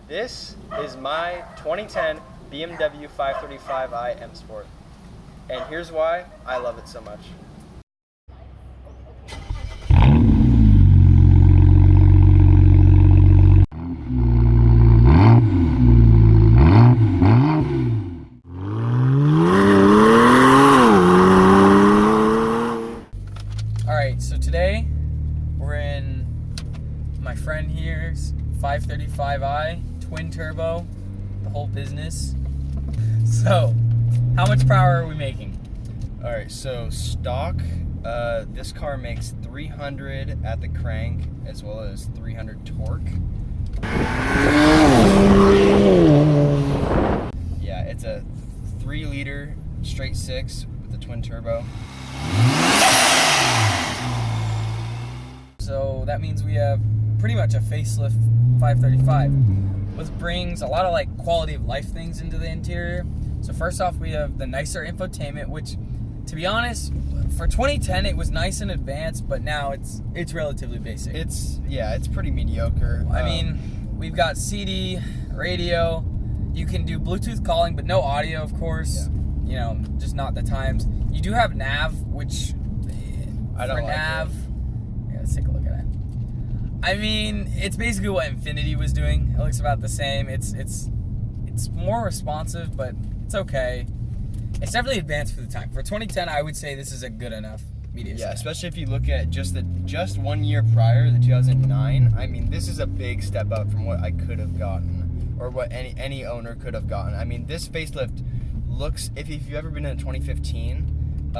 This is my 2010 BMW 535i M Sport. And here's why I love it so much. Alright, so today we're in my friend here's 535i, twin turbo, the whole business. So, how much power are we making? Alright, so stock, this car makes 300 at the crank as well as 300 torque. Yeah, it's a 3-liter straight 6 with the twin turbo. So that means we have pretty much a facelift 535, which brings a lot of like quality of life things into the interior. So first off, we have the nicer infotainment, which, to be honest, for 2010 it was nice and advanced, but now it's relatively basic. It's pretty mediocre. I mean, we've got CD, radio. You can do Bluetooth calling, but no audio, of course. Yeah. You know, just not the times. You do have nav, which I don't like nav. Yeah, let's take a look at it. I mean, it's basically what Infinity was doing. It looks about the same. It's more responsive, but it's okay. It's definitely advanced for the time. For 2010, I would say this is a good enough media. Yeah, especially if you look at just 1 year prior, the 2009. I mean, this is a big step up from what I could have gotten, or what any owner could have gotten. I mean, this facelift looks, if you've ever been in a 2015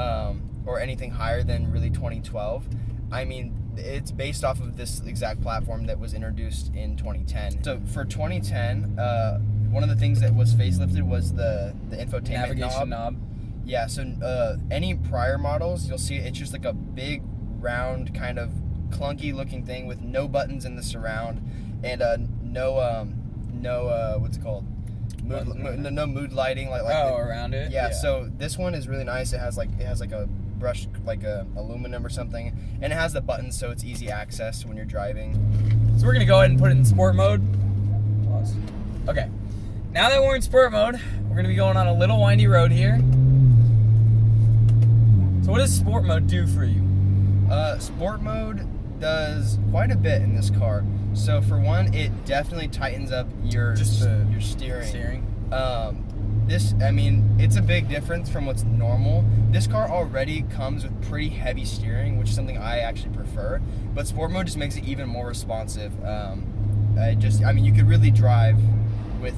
or anything higher than really 2012, I mean, it's based off of this exact platform that was introduced in 2010. So for 2010, one of the things that was facelifted was the infotainment navigation knob. Yeah, so any prior models, you'll see it's just like a big, round, kind of clunky looking thing with no buttons in the surround, and no what's it called? No mood lighting Around it. Yeah, so this one is really nice. It has like a brush, like a aluminum or something, and it has the buttons, so it's easy access when you're driving. So we're gonna go ahead and put it in sport mode. Pause. Okay. Now that we're in sport mode, we're gonna be going on a little windy road here. So what does sport mode do for you? Sport mode does quite a bit in this car. So for one, it definitely tightens up your steering. I mean, it's a big difference from what's normal. This car already comes with pretty heavy steering, which is something I actually prefer. But sport mode just makes it even more responsive. I mean, you could really drive with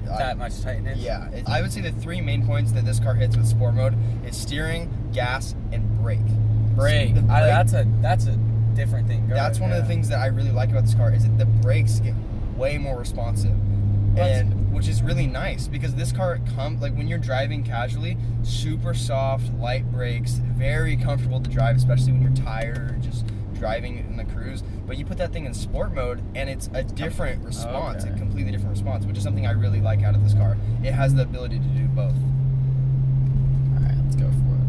that much tightness. Yeah, I would say the 3 main points that this car hits with sport mode is steering, gas, and brake. Brake. So That's a different thing. That's one of the things that I really like about this car is that the brakes get way more responsive, and which is really nice because this car like when you're driving casually, super soft, light brakes, very comfortable to drive, especially when you're tired or just driving in the cruise. But you put that thing in sport mode and it's a different response, a completely different response, which is something I really like out of this car. It has the ability to do both. Alright, let's go for it.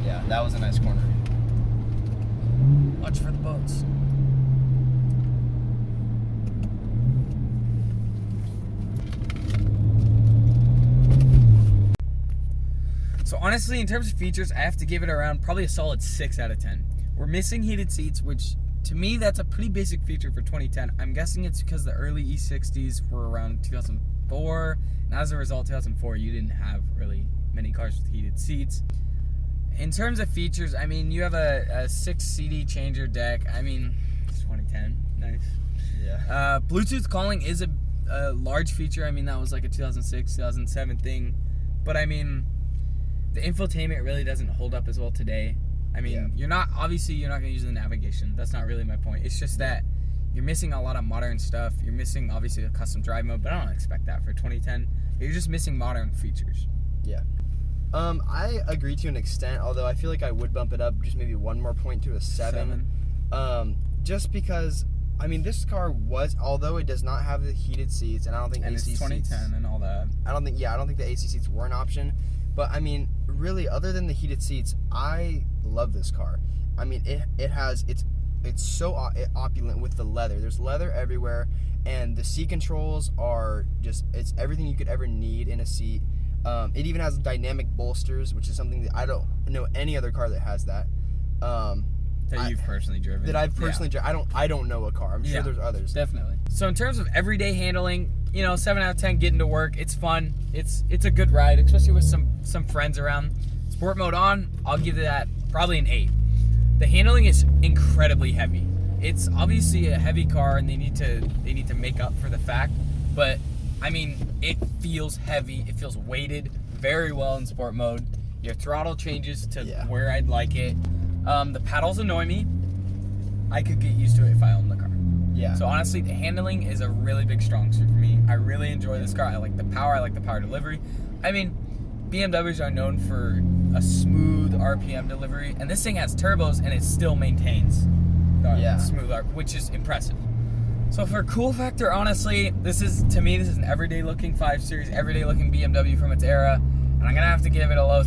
Yeah, that was a nice corner. Watch for the boats. So honestly, in terms of features, I have to give it around probably a solid 6 out of 10. We're missing heated seats, which to me, that's a pretty basic feature for 2010. I'm guessing it's because the early E60s were around 2004, and as a result, 2004, you didn't have really many cars with heated seats. In terms of features, I mean, you have a 6 CD changer deck. I mean, it's 2010, nice. Yeah. Bluetooth calling is a large feature. I mean, that was like a 2006, 2007 thing, but I mean, the infotainment really doesn't hold up as well today. I mean, you're not going to use the navigation. That's not really my point. It's just that you're missing a lot of modern stuff. You're missing, obviously, a custom drive mode, but I don't expect that for 2010. You're just missing modern features. Yeah. I agree to an extent, although I feel like I would bump it up just maybe one more point to a 7. Just because, I mean, this car was, although it does not have the heated seats, and I don't think and AC it's 2010 seats, and all that. I don't think the AC seats were an option. But I mean, really, other than the heated seats, I love this car. I mean, it's opulent with the leather. There's leather everywhere, and the seat controls are it's everything you could ever need in a seat. It even has dynamic bolsters, which is something that I don't know any other car that has that. That you've personally driven. That I've personally driven. I don't know a car. I'm sure there's others. Definitely. So in terms of everyday handling, 7 out of 10 getting to work. It's fun. It's a good ride, especially with some friends around. Sport mode on, I'll give that probably an 8. The handling is incredibly heavy. It's obviously a heavy car, and they need to make up for the fact. But I mean, it feels heavy. It feels weighted very well in sport mode. Your throttle changes to where I'd like it. The paddles annoy me. I could get used to it if I owned the car. Yeah. So honestly, the handling is a really big strong suit for me. I really enjoy this car. I like the power. I like the power delivery. I mean, BMWs are known for a smooth RPM delivery, and this thing has turbos and it still maintains the smooth RPM, which is impressive. So for cool factor, honestly, this is an everyday looking 5 Series, everyday looking BMW from its era, and I'm gonna have to give it about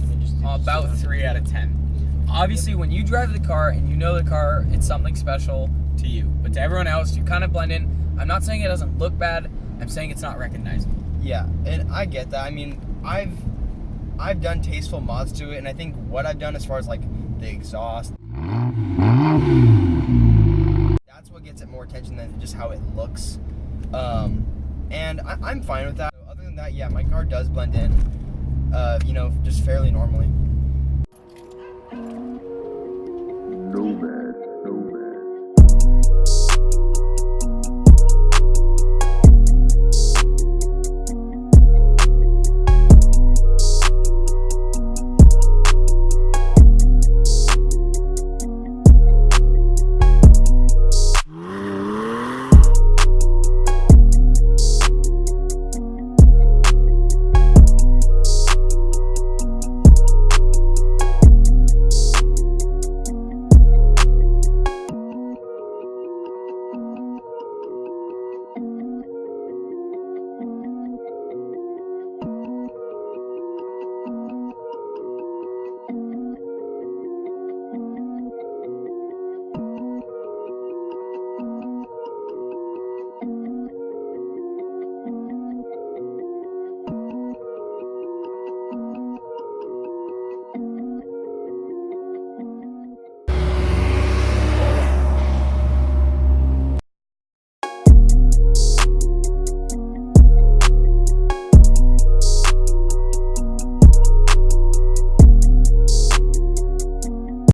3 out of 10. Obviously, when you drive the car and you know the car, it's something special to you. But to everyone else, you kind of blend in. I'm not saying it doesn't look bad. I'm saying it's not recognizable. Yeah, and I get that. I mean, I've done tasteful mods to it, and I think what I've done as far as like the exhaust, that's what gets it more attention than just how it looks. And I'm fine with that. Other than that, yeah, my car does blend in, just fairly normally. No man